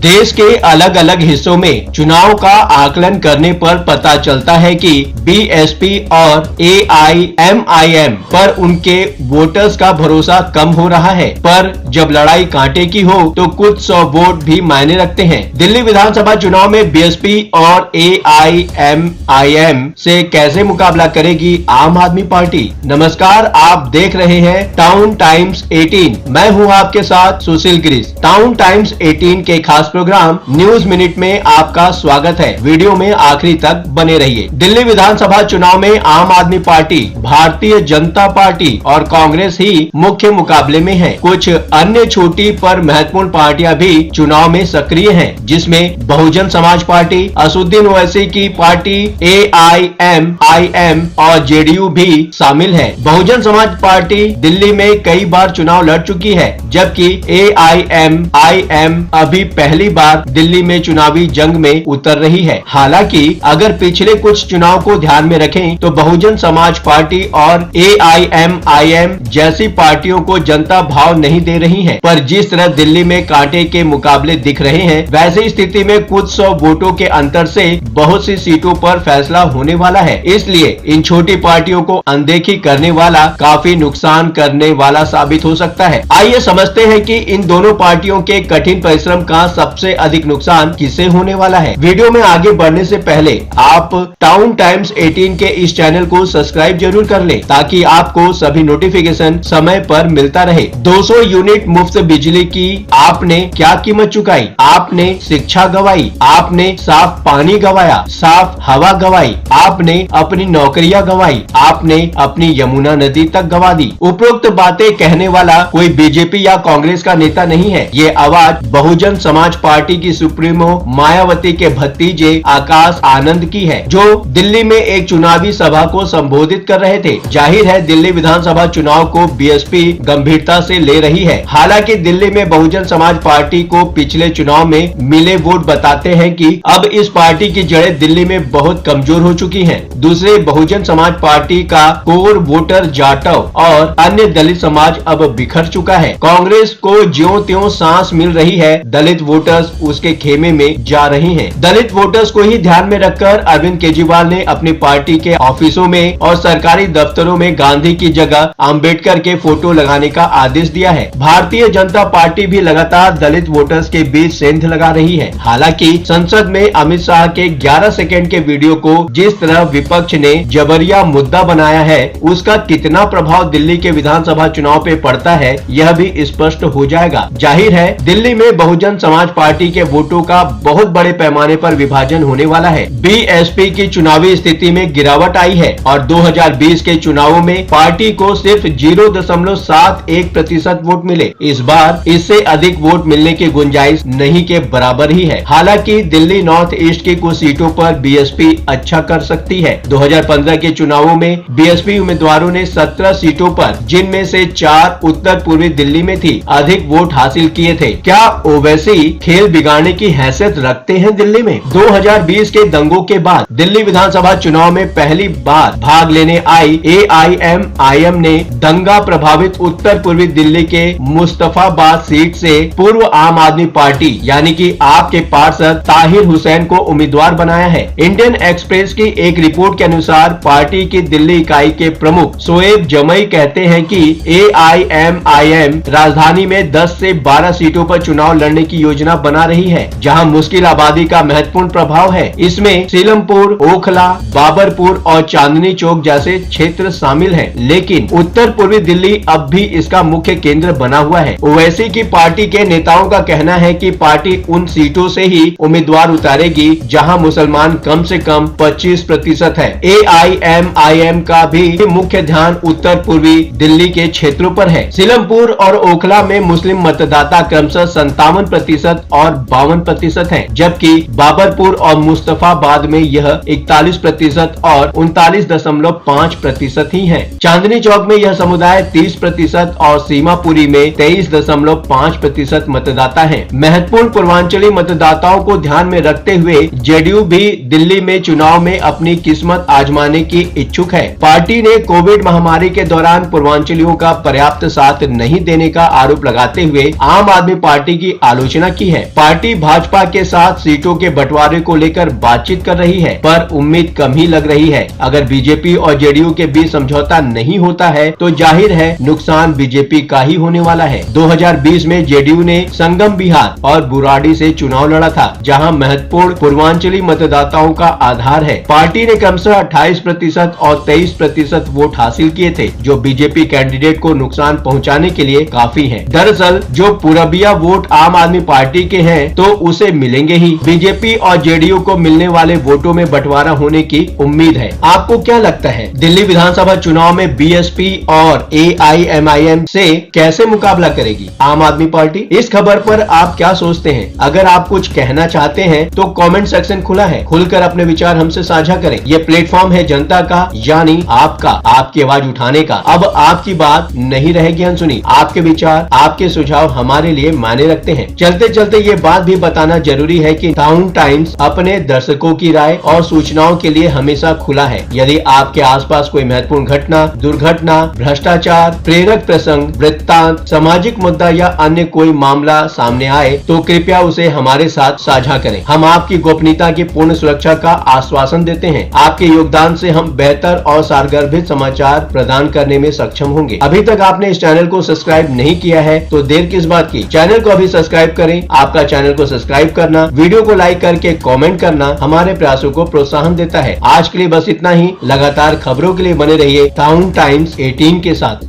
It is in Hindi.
देश के अलग अलग हिस्सों में चुनाव का आकलन करने पर पता चलता है कि बीएसपी और एआईएमआईएम पर उनके वोटर्स का भरोसा कम हो रहा है। पर जब लड़ाई कांटे की हो तो कुछ 100 वोट भी मायने रखते हैं। दिल्ली विधानसभा चुनाव में बीएसपी और एआईएमआईएम से कैसे मुकाबला करेगी आम आदमी पार्टी। नमस्कार, आप देख रहे हैं टाउन टाइम्स 18। मैं हूं आपके साथ सुशील गिरीश। टाउन टाइम्स 18 के खास प्रोग्राम न्यूज मिनट में आपका स्वागत है। वीडियो में आखिरी तक बने रहिए। दिल्ली विधानसभा चुनाव में आम आदमी पार्टी, भारतीय जनता पार्टी और कांग्रेस ही मुख्य मुकाबले में है। कुछ अन्य छोटी पर महत्वपूर्ण पार्टियां भी चुनाव में सक्रिय हैं, जिसमें बहुजन समाज पार्टी, असदुद्दीन ओवैसी की पार्टी, एआईएमआईएम और जेडीयू भी शामिल है। बहुजन समाज पार्टी दिल्ली में कई बार चुनाव लड़ चुकी है, जबकि एआईएमआईएम अभी पहली बार दिल्ली में चुनावी जंग में उतर रही है। हालांकि अगर पिछले कुछ चुनाव को ध्यान में रखें तो बहुजन समाज पार्टी और एआईएमआईएम जैसी पार्टियों को जनता भाव नहीं दे रही है। पर जिस तरह दिल्ली में कांटे के मुकाबले दिख रहे हैं, वैसी स्थिति में कुछ 100 वोटों के अंतर से बहुत सी सीटों पर फैसला होने वाला है। इसलिए इन छोटी पार्टियों को अनदेखी करने वाला काफी नुकसान करने वाला साबित हो सकता है। आइए समझते हैं कि इन दोनों पार्टियों के कठिन परिश्रम का सबसे अधिक नुकसान किसे होने वाला है। वीडियो में आगे बढ़ने से पहले आप टाउन टाइम्स 18 के इस चैनल को सब्सक्राइब जरूर कर लें, ताकि आपको सभी नोटिफिकेशन समय पर मिलता रहे। 200 यूनिट मुफ्त बिजली की आपने क्या कीमत चुकाई? आपने शिक्षा गवाई, आपने साफ पानी गवाया, साफ हवा गवाई, आपने अपनी नौकरियां गवाई, आपने अपनी यमुना नदी तक गवा दी। उपरोक्त बातें कहने वाला कोई बीजेपी या कांग्रेस का नेता नहीं है। ये आवाज बहुजन समाज पार्टी की सुप्रीमो मायावती के भतीजे आकाश आनंद की है, जो दिल्ली में एक चुनावी सभा को संबोधित कर रहे थे। जाहिर है दिल्ली विधानसभा चुनाव को बीएसपी गंभीरता से ले रही है। हालांकि दिल्ली में बहुजन समाज पार्टी को पिछले चुनाव में मिले वोट बताते हैं कि अब इस पार्टी की जड़ें दिल्ली में बहुत कमजोर हो चुकी हैं। दूसरे बहुजन समाज पार्टी का कोर वोटर जाटव और अन्य दलित समाज अब बिखर चुका है। कांग्रेस को ज्यों त्यों सांस मिल रही है, दलित वोटर्स उसके खेमे में जा रही हैं। दलित वोटर्स को ही ध्यान में रखकर अरविंद केजरीवाल ने अपनी पार्टी के ऑफिसों में और सरकारी दफ्तरों में गांधी की जगह अंबेडकर के फोटो लगाने का आदेश दिया है। भारतीय जनता पार्टी भी लगातार दलित वोटर्स के बीच सेंध लगा रही है। हालांकि संसद में अमित शाह के 11 सेकंड के वीडियो को जिस तरह विपक्ष ने जबरिया मुद्दा बनाया है, उसका कितना प्रभाव दिल्ली के विधानसभा चुनाव पे पड़ता है, यह भी स्पष्ट हो जाएगा। जाहिर है दिल्ली में बहुजन समाज पार्टी के वोटों का बहुत बड़े पैमाने पर विभाजन होने वाला है। बीएसपी की चुनावी स्थिति में गिरावट आई है और 2020 के चुनावों में पार्टी को सिर्फ 0.71% वोट मिले। इस बार इससे अधिक वोट मिलने की गुंजाइश नहीं के बराबर ही है। हालांकि दिल्ली नॉर्थ ईस्ट की कुछ सीटों पर बीएसपी अच्छा कर सकती है। 2015 के चुनावों में बीएसपी उम्मीदवारों ने 17 सीटों पर, जिनमें से 4 उत्तर पूर्वी दिल्ली में थी, अधिक वोट हासिल किए थे। क्या ओवैसी खेल बिगाड़ने की हैसियत रखते हैं दिल्ली में? 2020 के दंगों के बाद दिल्ली विधानसभा चुनाव में पहली बार भाग लेने आई एआईएमआईएम ने दंगा प्रभावित उत्तर पूर्वी दिल्ली के मुस्तफाबाद सीट से पूर्व आम आदमी पार्टी यानी कि आपके पार्षद ताहिर हुसैन को उम्मीदवार बनाया है। इंडियन एक्सप्रेस की एक रिपोर्ट के अनुसार पार्टी की दिल्ली इकाई के प्रमुख शोएब जमई कहते हैं कि एआईएमआईएम राजधानी में 10 से 12 सीटों पर चुनाव लड़ने की योजना बना रही है, जहां मुश्किल आबादी का महत्वपूर्ण प्रभाव है। इसमें सीलमपुर, ओखला, बाबरपुर और चांदनी चौक जैसे क्षेत्र शामिल हैं। लेकिन उत्तर पूर्वी दिल्ली अब भी इसका मुख्य केंद्र बना हुआ है। ओवैसी की पार्टी के नेताओं का कहना है कि पार्टी उन सीटों से ही उम्मीदवार उतारेगी जहां मुसलमान कम से कम 25% है। एआईएमआईएम का भी मुख्य ध्यान उत्तर पूर्वी दिल्ली के क्षेत्रों पर है। सीलमपुर और ओखला में मुस्लिम मतदाता क्रमशः 57% और 52% है, जबकि बाबरपुर और मुस्तफाबाद में यह 41% और 39.5% ही है। चांदनी चौक में यह समुदाय 30% और सीमापुरी में 23.5% मतदाता है। महत्वपूर्ण पूर्वांचली मतदाताओं को ध्यान में रखते हुए जेडीयू भी दिल्ली में चुनाव में अपनी किस्मत आजमाने की इच्छुक है। पार्टी ने कोविड महामारी के दौरान पूर्वांचलियों का पर्याप्त साथ नहीं देने का आरोप लगाते हुए आम आदमी पार्टी की आलोचना की है। है। पार्टी भाजपा के साथ सीटों के बंटवारे को लेकर बातचीत कर रही है, पर उम्मीद कम ही लग रही है। अगर बीजेपी और जेडीयू के बीच समझौता नहीं होता है तो जाहिर है नुकसान बीजेपी का ही होने वाला है। 2020 में जेडीयू ने संगम बिहार और बुराड़ी से चुनाव लड़ा था, जहां महत्वपूर्ण पूर्वांचली मतदाताओं का आधार है। पार्टी ने क्रमशः 28% और 23% वोट हासिल किए थे, जो बीजेपी कैंडिडेट को नुकसान पहुंचाने के लिए काफी है। दरअसल जो पूरबिया वोट आम आदमी पार्टी के हैं तो उसे मिलेंगे ही। बीजेपी और जेडीयू को मिलने वाले वोटों में बंटवारा होने की उम्मीद है। आपको क्या लगता है, दिल्ली विधानसभा चुनाव में बीएसपी और एआईएमआईएम से कैसे मुकाबला करेगी आम आदमी पार्टी? इस खबर पर आप क्या सोचते हैं? अगर आप कुछ कहना चाहते हैं तो कमेंट सेक्शन खुला है, खुलकर अपने विचार हमसे साझा करें। ये प्लेटफॉर्म है जनता का, यानी आपका, आपकी आवाज उठाने का। अब आपकी बात नहीं रहेगी अनसुनी। आपके विचार, आपके सुझाव हमारे लिए मायने रखते हैं। चलते चलते ये बात भी बताना जरूरी है कि टाउन टाइम्स अपने दर्शकों की राय और सूचनाओं के लिए हमेशा खुला है। यदि आपके आसपास कोई महत्वपूर्ण घटना, दुर्घटना, भ्रष्टाचार, प्रेरक प्रसंग, वृत्तांत, सामाजिक मुद्दा या अन्य कोई मामला सामने आए तो कृपया उसे हमारे साथ साझा करें। हम आपकी गोपनीयता की पूर्ण सुरक्षा का आश्वासन देते हैं। आपके योगदान से हम बेहतर और सारगर्भित समाचार प्रदान करने में सक्षम होंगे। अभी तक आपने इस चैनल को सब्सक्राइब नहीं किया है तो देर किस बात की, चैनल को अभी सब्सक्राइब करें। आपका चैनल को सब्सक्राइब करना, वीडियो को लाइक करके कमेंट करना हमारे प्रयासों को प्रोत्साहन देता है। आज के लिए बस इतना ही। लगातार खबरों के लिए बने रहिए टाउन टाइम्स 18 के साथ।